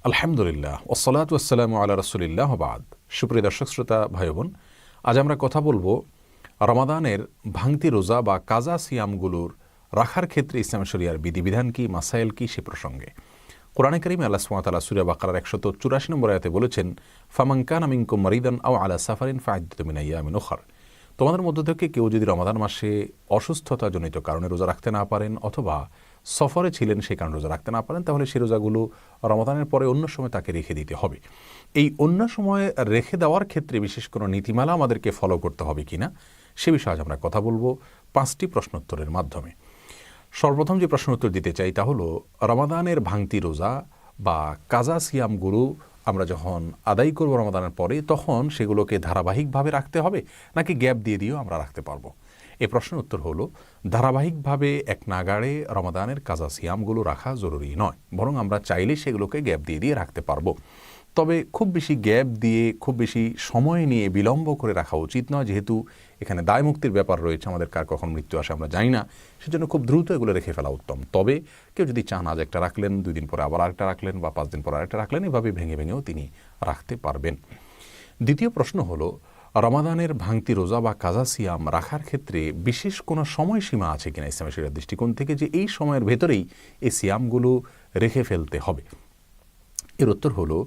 আলহামদুলিল্লাহ ওয়াসসালাতু ওয়াসসালামু আলা রাসূলিল্লাহ ওয়া বাদ। সুপ্রিয় দর্শক শ্রোতা ভাই বোন, আজ আমরা কথা বলবো রমাদানের ভাঙতি রোজা বা কাজা সিয়ামগুলোর রাখার ক্ষেত্রে ইসলাম শরিয়ার বিধিবিধান কি, মাসাইল কি, সে প্রসঙ্গে। কোরআনে কারিমে আল্লাহ সুবহানাহু ওয়া তাআলা সূরা বাকারার 184 নম্বর আয়াতে বলেছেন, ফামান কানা মিনকুম মারিদান আও আলা সাফারিন ফাইদ্দাতুম মিন আইয়ামিন উখর। তোমাদের মধ্য থেকে কেউ যদি রমাদান মাসে অসুস্থতাজনিত কারণে রোজা রাখতে না পারেন অথবা সফরে ছিলেন সেই কারণে রোজা রাখতে না পারেন, তাহলে সেই রোজাগুলো রমাদানের পরে অন্য সময় তাকে রেখে দিতে হবে। এই অন্য সময় রেখে দেওয়ার ক্ষেত্রে বিশেষ কোনো নীতিমালা আমাদেরকে ফলো করতে হবে কিনা সে বিষয়ে আজ আমরা কথা বলবো 5টি প্রশ্নোত্তরের মাধ্যমে। সর্বপ্রথম যে প্রশ্ন উত্তর দিতে চাই তা হলো, রমাদানের ভাঙতি রোজা বা কাজা সিয়ামগুলো আমরা যখন আদায় করব রমাদানের পরে, তখন সেগুলোকে ধারাবাহিকভাবে রাখতে হবে নাকি গ্যাপ দিয়ে দিয়েও আমরা রাখতে পারবো? এই প্রশ্নের উত্তর হলো, ধারাবাহিকভাবে এক নাগাড়ে রমাদানের কাজা সিয়ামগুলো রাখা জরুরি নয়, বরং আমরা চাইলে সেগুলোকে গ্যাপ দিয়ে দিয়ে রাখতে পারবো। তবে খুব বেশি গ্যাপ দিয়ে খুব বেশি সময় নিয়ে বিলম্ব করে রাখা উচিত নয়, যেহেতু এখানে দায় মুক্তির ব্যাপার রয়েছে, আমাদের কার কখন মৃত্যু আসে আমরা জানি না, সেজন্য খুব দ্রুত এগুলো রেখে ফেলা উত্তম। তবে কেউ যদি চান আজ একটা রাখলেন, 2 দিন পরে আবার আরেকটা রাখলেন বা 5 দিন পরে আরেকটা রাখলেন, এভাবে ভেঙে ভেঙেও তিনি রাখতে পারবেন। দ্বিতীয় প্রশ্ন হলো, রমাদানের ভাঙতি রোজা বা কাজা সিয়াম রাখার ক্ষেত্রে বিশেষ কোনো সময়সীমা আছে কিনা ইসলামের শরিয়ার দৃষ্টিকোণ থেকে, যে এই সময়ের ভেতরেই এই সিয়ামগুলো রেখে ফেলতে হবে? এর উত্তর হলো,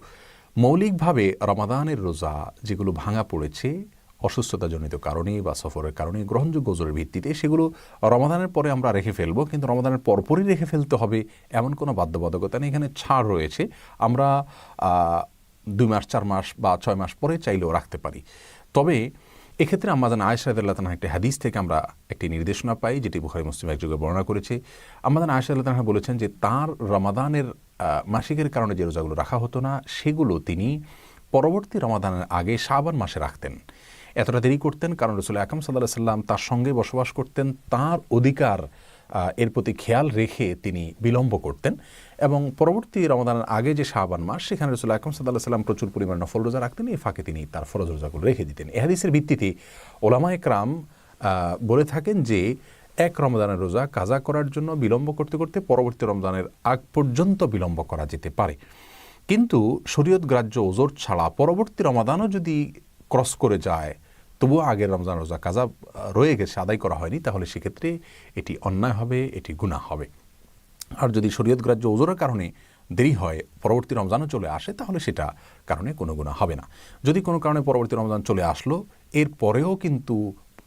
মৌলিকভাবে রমাদানের রোজা যেগুলো ভাঙা পড়েছে অসুস্থতাজনিত কারণে বা সফরের কারণে গ্রহণযোগ্য ওজরের ভিত্তিতে, সেগুলো রমাদানের পরে আমরা রেখে ফেলবো, কিন্তু রমাদানের পরপরই রেখে ফেলতে হবে এমন কোনো বাধ্যবাধকতা নেই। এখানে ছাড় রয়েছে, আমরা 2 মাস 4 মাস বা 6 মাস পরে চাইলেও রাখতে পারি। তবে এক্ষেত্রে আম্মাজান আয়েশা রাদিয়াল্লাহু তাআলা একটি হাদিস থেকে আমরা একটি নির্দেশনা পাই, যেটি বুখারী মুসলিম একযোগে বর্ণনা করেছে। আম্মাজান আয়েশা রাদিয়াল্লাহু তাআলা বলেছেন যে তার রমাদানের মাসিকের কারণে যে রোজাগুলো রাখা হতো না, সেগুলো তিনি পরবর্তী রমাদানের আগে শাবান মাসে রাখতেন। এতটা দেরি করতেন কারণ রাসূল আকরাম সাল্লাল্লাহু আলাইহি ওয়াসাল্লাম তার সঙ্গে বসবাস করতেন, তার অধিকার এর প্রতি খেয়াল রেখে তিনি বিলম্ব করতেন। এবং পরবর্তী রমাদানের আগে যে শাবান মাস, সেখানে রাসূল আকরাম সাল্লাল্লাহু আলাইহি ওয়াসাল্লাম প্রচুর পরিমাণে নফল রোজা রাখতেন, এই ফাঁকে তিনি তার ফরজ রোজাগুলো রেখে দিতেন। এই হাদিসের ভিত্তিতে উলামায়ে কেরাম বলে থাকেন যে এক রমজানের রোজা কাজা করার জন্য বিলম্ব করতে করতে পরবর্তী রমজানের আগ পর্যন্ত বিলম্ব করা যেতে পারে। কিন্তু শরীয়ত গ্রাহ্য ওজর ছাড়া পরবর্তী রমাদানও যদি ক্রস করে যায়, তবুও আগের রমজান রোজা কাজা রয়ে গেছে, আদায় করা হয়নি, তাহলে সেক্ষেত্রে এটি অন্যায় হবে, এটি গুনাহ হবে। আর যদি শরীয়ত গ্রাহ্য ওজরের কারণে দেরি হয়, পরবর্তী রমজানও চলে আসে, তাহলে সেটা কারণে কোনো গুনাহ হবে না। যদি কোনো কারণে পরবর্তী রমজান চলে আসলো, এর পরেও কিন্তু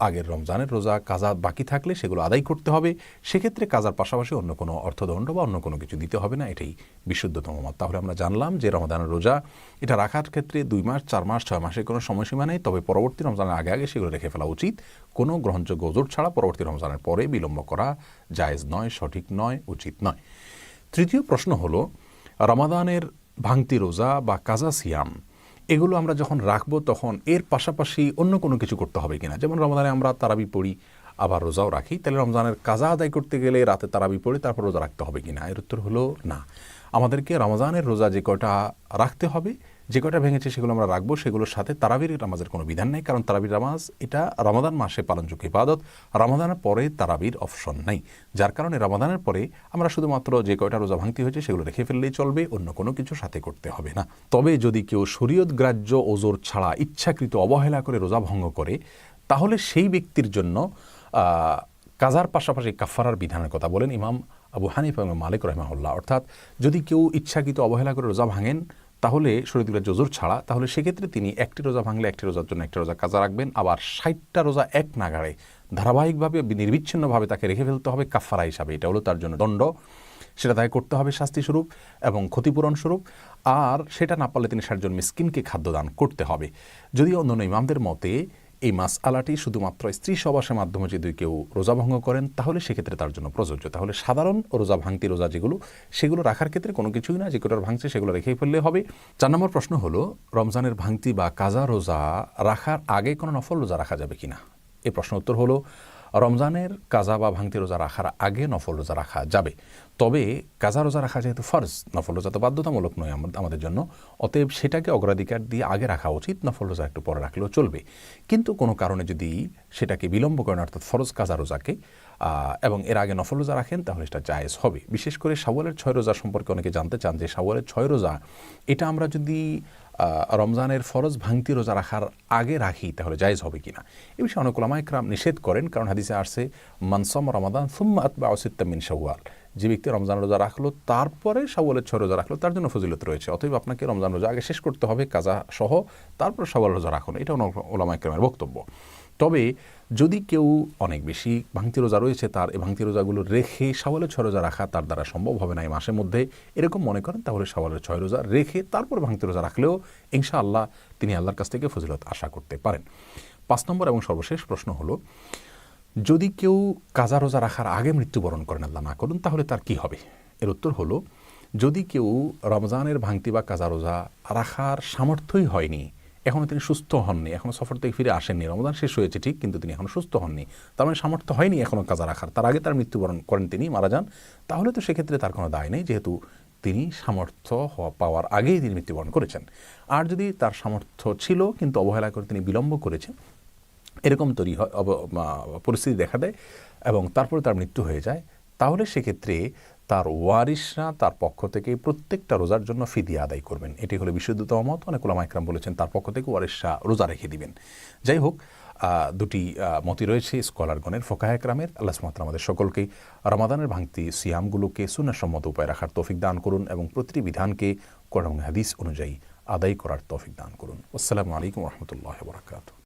আগের রমজানের রোজা কাজা বাকি থাকলে সেগুলো আদায় করতে হবে। সেক্ষেত্রে কাজার পাশাপাশি অন্য কোনো অর্থদণ্ড বা অন্য কোনো কিছু দিতে হবে না, এটাই বিশুদ্ধতম মত। তাহলে আমরা জানলাম যে রমজানের রোজা এটা রাখার ক্ষেত্রে 2 মাস 4 মাস 6 মাসের কোনো সময়সীমা নেই, তবে পরবর্তী রমজানের আগে আগে সেগুলো রেখে ফেলা উচিত। কোনো গ্রহণযোগ্য ওজর ছাড়া পরবর্তী রমজানের পরে বিলম্ব করা জায়েজ নয়, সঠিক নয়, উচিত নয়। তৃতীয় প্রশ্ন হলো, রমাদানের ভাঙতি রোজা বা কাজা সিয়াম এগুলো আমরা যখন রাখবো তখন এর পাশাপাশি অন্য কোনো কিছু করতে হবে কিনা। যেমন রমাদানে আমরা তারাবি পড়ি, আবার রোজাও রাখি, তাহলে রমজানের কাজা আদায় করতে গেলে রাতে তারাবি পড়ে তারপর রোজা রাখতে হবে কিনা? এর উত্তর হলো না। আমাদেরকে রমজানের রোজা যে কয়টা রাখতে হবে, যে কয়টা ভেঙেছে সেগুলো আমরা রাখবো, সেগুলোর সাথে তারাবির নামাজের কোনো বিধান নেই, কারণ তারাবির নামাজ এটা রমাদান মাসে পালনযোগ্য ইবাদত। রমাদানের পরে তারাবির অপশন নাই, যার কারণে রমাদানের পরে আমরা শুধুমাত্র যে কয়টা রোজা ভাঙতি হয়েছে সেগুলো রেখে ফেললেই চলবে, অন্য কোনো কিছু সাথে করতে হবে না। তবে যদি কেউ শরীয়ত গ্রাহ্য ওজর ছাড়া ইচ্ছাকৃত অবহেলা করে রোজা ভঙ্গ করে, তাহলে সেই ব্যক্তির জন্য কাজার পাশাপাশি কাফারার বিধানের কথা বলেন ইমাম আবু হানিফা এবং মালিক রাহিমাহুল্লাহ। অর্থাৎ যদি কেউ ইচ্ছাকৃত অবহেলা করে রোজা ভাঙেন, তাহলে শরীয়ত গ্রাহ্য ওজর ছাড়া, তাহলে সেক্ষেত্রে তিনি একটি রোজা ভাঙলে একটি রোজার জন্য একটা রোজা কাজা রাখবেন, আবার 60টা রোজা এক নাগাড়ে ধারাবাহিকভাবে নির্বিচ্ছিন্নভাবে তাকে রেখে ফেলতে হবে কাফারা হিসাবে। এটা হলো তার জন্য দণ্ড, সেটা তাকে করতে হবে শাস্তিস্বরূপ এবং ক্ষতিপূরণ স্বরূপ। আর সেটা না পারলে তিনি 60 জন মিসকিনকে খাদ্যদান করতে হবে। যদিও অন্যান্য ইমামদের মতে এই মাসআলাটি শুধুমাত্র স্ত্রী সহবাসের মাধ্যমে যদি কেউ রোজা ভঙ্গ করেন, তাহলে সেক্ষেত্রে তার জন্য প্রযোজ্য। তাহলে সাধারণ রোজা ভাঙতি রোজা যেগুলো, সেগুলো রাখার ক্ষেত্রে কোনো কিছুই না, যে কটার ভাঙছে সেগুলো রেখেই ফেললে হবে। 4 নম্বর প্রশ্ন হলো, রমজানের ভাঙতি বা কাজা রোজা রাখার আগে কোনো নফল রোজা রাখা যাবে কিনা? এই প্রশ্ন উত্তর হলো, রমজানের কাজা বা ভাঙতি রোজা রাখার আগে নফল রোজা রাখা যাবে, তবে কাজা রোজা রাখা যেহেতু ফরজ, নফল রোজা তো বাধ্যতামূলক নয় আমাদের জন্য, অতএব সেটাকে অগ্রাধিকার দিয়ে আগে রাখা উচিত, নফল রোজা একটু পরে রাখলেও চলবে। কিন্তু কোনো কারণে যদি সেটাকে বিলম্ব করেন, অর্থাৎ ফরজ কাজা রোজাকে, এবং এর আগে নফল রোজা রাখেন, তাহলে সেটা জায়েজ হবে। বিশেষ করে শাওয়ালের 6 রোজা সম্পর্কে অনেকে জানতে চান যে শাওয়ালের 6 রোজা এটা আমরা যদি রমজানের ফরজ ভাঙতি রোজা রাখার আগে রাখি তাহলে জায়েজ হবে কিনা। এ বিষয়ে অনেক উলামা ইকরাম নিষেধ করেন, কারণ হাদিসে আসছে মান সাম রমাদান সুম্মা আতবাউ সিত্তাম মিন শাওয়াল, যে ব্যক্তি রমজান রোজা রাখলো তারপরে শাওয়ালের 6 রোজা রাখলো, তার জন্য ফজিলত রয়েছে। অতএব আপনাকে রমজান রোজা আগে শেষ করতে হবে কাজা সহ, তারপর শাওয়াল রোজা রাখুন, এটা অনেক উলামা ইকরামের বক্তব্য। তবে যদি কেউ অনেক বেশি ভাঙতি রোজা রয়েছে, তার এই ভাঙতি রোজাগুলো রেখে শাওয়ালের 6 রোজা রাখা তার দ্বারা সম্ভব হবে না এই মাসের মধ্যে, এরকম মনে করেন, তাহলে শাওয়ালের 6 রোজা রেখে তারপর ভাঙতি রোজা রাখলেও ইনশাআল্লাহ তিনি আল্লাহর কাছ থেকে ফজিলত আশা করতে পারেন। 5 নম্বর এবং সর্বশেষ প্রশ্ন হলো, যদি কেউ কাজা রোজা রাখার আগে মৃত্যুবরণ করেন, আল্লাহ না করুন, তাহলে তার কি হবে? এর উত্তর হলো, যদি কেউ রমজানের ভাঙতি বা কাজা রোজা রাখার সামর্থ্যই হয়নি, এখনও তিনি সুস্থ হননি, এখনও সফর থেকে ফিরে আসেননি, রমজান শেষ হয়েছে ঠিক, কিন্তু তিনি এখনও সুস্থ হননি, তার মানে সামর্থ্য হয়নি এখনও কাজা রাখার, তার আগে তার মৃত্যুবরণ করেন, তিনি মারা যান, তাহলে তো সেক্ষেত্রে তার কোনো দায় নেই, যেহেতু তিনি সামর্থ্য পাওয়ার আগেই তিনি মৃত্যুবরণ করেছেন। আর যদি তার সামর্থ্য ছিল কিন্তু অবহেলা করে তিনি বিলম্ব করেছেন, এরকম পরিস্থিতি দেখা দেয় এবং তারপরে তার মৃত্যু হয়ে যায়, তাহলে সেক্ষেত্রে তার ওয়ারিশরা তার পক্ষ থেকে প্রত্যেকটা রোজার জন্য ফিদিয়া আদায় করবেন। এটি হলো বিশুদ্ধতম মত। অনেক উলামা ইকরাম বলেছেন তার পক্ষ থেকে ওয়ারিশরা রোজা রেখে দিবেন। যাই হোক, দুটি মতই রয়েছে স্কলারগণের, ফোকাহে ইকরামের। আল্লাহ সুবহানাহু ওয়া তাআলা আমাদের সকলকে রমাদানের ভাঙতি সিয়ামগুলোকে সুন্নাহসম্মত উপায়ে রাখার তৌফিক দান করুন এবং প্রতিটি বিধানকে কোরআন এবং হাদিস অনুযায়ী আদায় করার তৌফিক দান করুন। আসসালামু আলাইকুম ওয়া রাহমাতুল্লাহি ওয়া বারাকাতুহু।